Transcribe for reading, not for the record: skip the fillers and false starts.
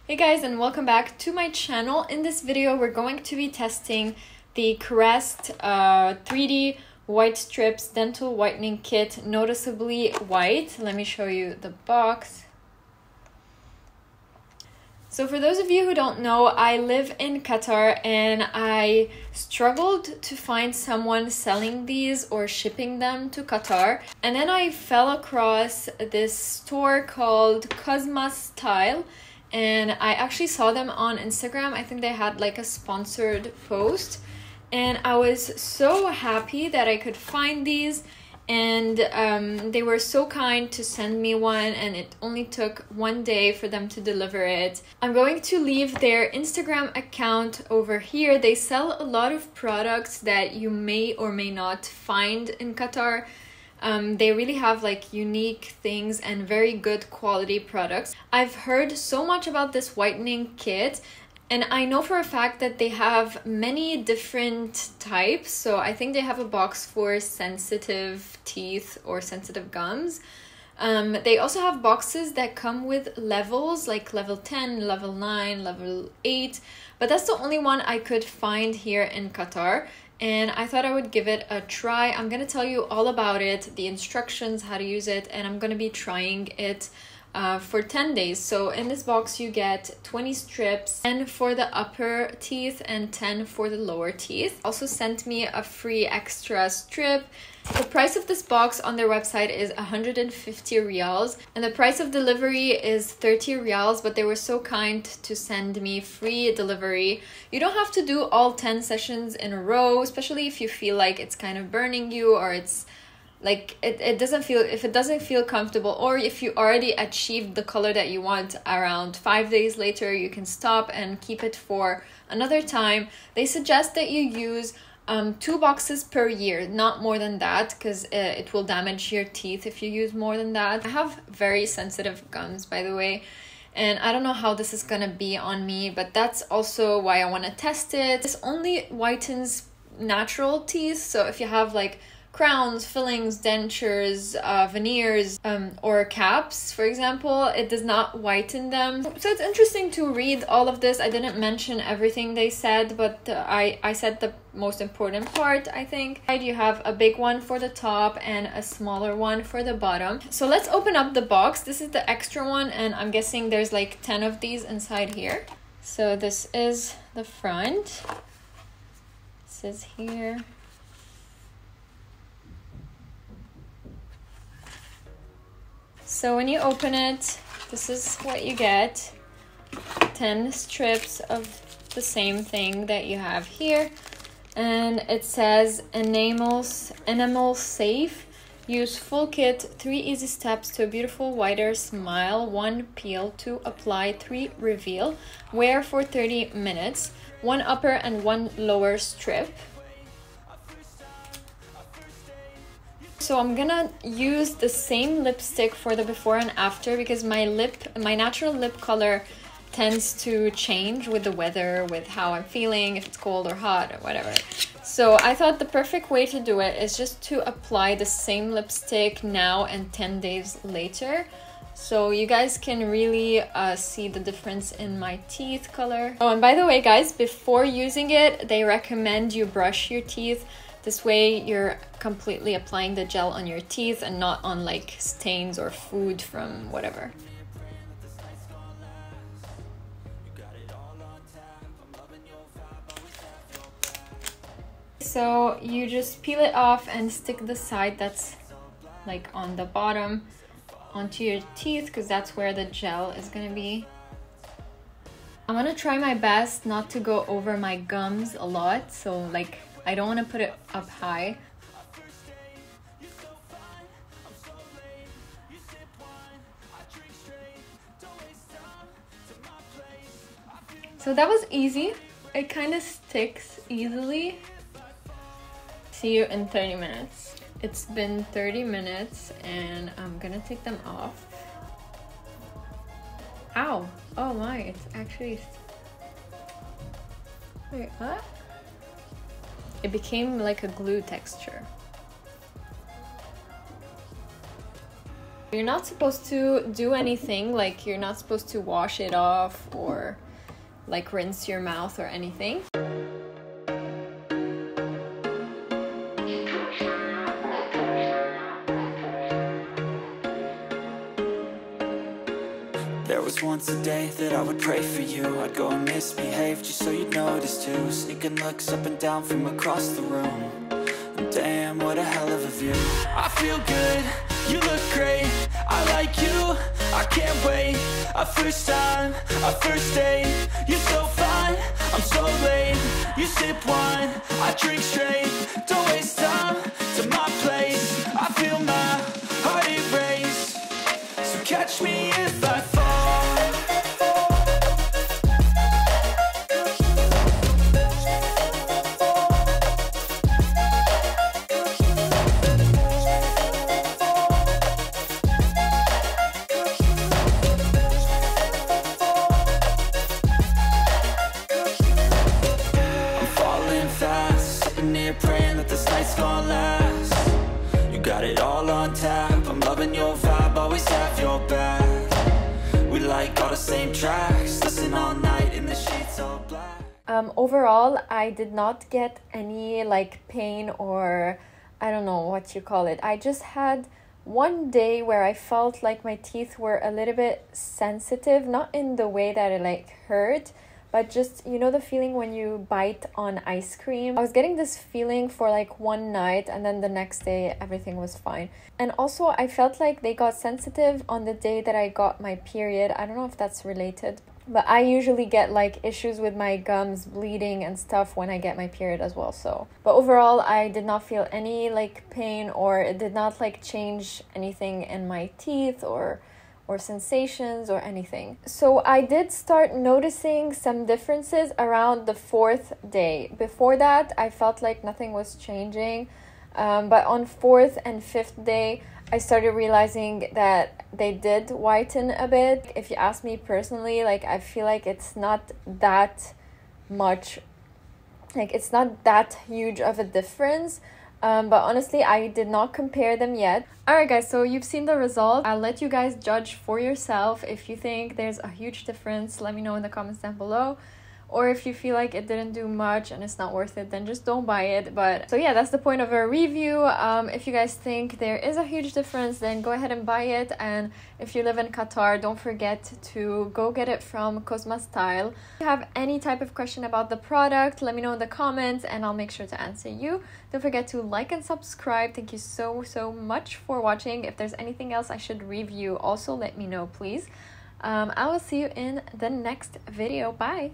Hey guys, and welcome back to my channel. In this video we're going to be testing the CREST 3D white strips dental whitening kit, noticeably white. Let me show you the box. So for those of you who don't know, I live in Qatar and I struggled to find someone selling these or shipping them to Qatar. And then I fell across this store called Cosma Style. And I actually saw them on Instagram. I think they had like a sponsored post. And I was so happy that I could find these. And they were so kind to send me one. And it only took 1 day for them to deliver it. I'm going to leave their Instagram account over here. They sell a lot of products that you may or may not find in Qatar. They really have like unique things and very good quality products. I've heard so much about this whitening kit and I know for a fact that they have many different types. So I think they have a box for sensitive teeth or sensitive gums. They also have boxes that come with levels like level 10, level 9, level 8, but that's the only one I could find here in Qatar. And I thought I would give it a try. I'm gonna tell you all about it, the instructions, how to use it, and I'm gonna be trying it for 10 days. So in this box you get 20 strips, 10 for the upper teeth and 10 for the lower teeth. Also sent me a free extra strip. The price of this box on their website is 150 riyals and the price of delivery is 30 riyals, but they were so kind to send me free delivery. You don't have to do all 10 sessions in a row, especially if you feel like it's kind of burning you or it's like it doesn't feel comfortable, or if you already achieved the color that you want around 5 days later, you can stop and keep it for another time. They suggest that you use 2 boxes per year, not more than that, because it will damage your teeth if you use more than that. I have very sensitive gums, by the way, and I don't know how this is gonna be on me, but that's also why I want to test it. This only whitens natural teeth, so if you have like crowns, fillings, dentures, veneers, or caps, for example, it does not whiten them. So it's interesting to read all of this. I didn't mention everything they said, but I said the most important part, I think. You have a big one for the top and a smaller one for the bottom. So let's open up the box. This is the extra one, and I'm guessing there's like 10 of these inside here. So this is the front. It says here. So when you open it, this is what you get. 10 strips of the same thing that you have here. And it says enamel safe. Use full kit, 3 easy steps to a beautiful whiter smile. 1 peel, 2 apply, 3 reveal. Wear for 30 minutes. 1 upper and 1 lower strip. So I'm gonna use the same lipstick for the before and after because my natural lip color tends to change with the weather, with how I'm feeling, if it's cold or hot or whatever. So I thought the perfect way to do it is just to apply the same lipstick now and 10 days later. So you guys can really see the difference in my teeth color. Oh, and by the way, guys, before using it, they recommend you brush your teeth. This way you're completely applying the gel on your teeth and not on like stains or food from whatever. So you just peel it off and stick the side that's like on the bottom onto your teeth because that's where the gel is gonna be. I'm gonna try my best not to go over my gums a lot, so like I don't want to put it up high. So that was easy. It kind of sticks easily. See you in 30 minutes. It's been 30 minutes and I'm gonna take them off. Ow! Oh my, it's actually... Wait, what? It became like a glue texture. You're not supposed to do anything, like you're not supposed to wash it off or like rinse your mouth or anything. There was once a day that I would pray for you. I'd go and misbehave just so you'd notice too. Sneaking looks up and down from across the room. And damn, what a hell of a view. I feel good, you look great, I like you, I can't wait. A first time, a first date, you're so fine, I'm so late. You sip wine, I drink straight. Don't waste time to my place. I feel my heart erase. So catch me if I fall. Praying that this night's gonna last. You got it all on tap, I'm loving your vibe, always have your back. We like all the same tracks, listen all night in the sheets all black. Overall, I did not get any like pain or I don't know what you call it. I just had one day where I felt like my teeth were a little bit sensitive, not in the way that it like hurt, but just, you know, the feeling when you bite on ice cream. I was getting this feeling for like one night, and then the next day everything was fine. And also I felt like they got sensitive on the day that I got my period. I don't know if that's related, but I usually get like issues with my gums bleeding and stuff when I get my period as well. So, but overall I did not feel any like pain, or it did not like change anything in my teeth or sensations or anything. So I did start noticing some differences around the 4th day. Before that, I felt like nothing was changing. But on 4th and 5th day, I started realizing that they did whiten a bit. If you ask me personally, like I feel like it's not that much, like it's not that huge of a difference. But honestly, I did not compare them yet. Alright guys, so you've seen the result. I'll let you guys judge for yourself. If you think there's a huge difference, let me know in the comments down below. Or if you feel like it didn't do much and it's not worth it, then just don't buy it. But so yeah, that's the point of a review. If you guys think there is a huge difference, then go ahead and buy it. And if you live in Qatar, don't forget to go get it from Cosma Style. If you have any type of question about the product, let me know in the comments and I'll make sure to answer you. Don't forget to like and subscribe. Thank you so much for watching. If there's anything else I should review, also let me know, please. I will see you in the next video. Bye.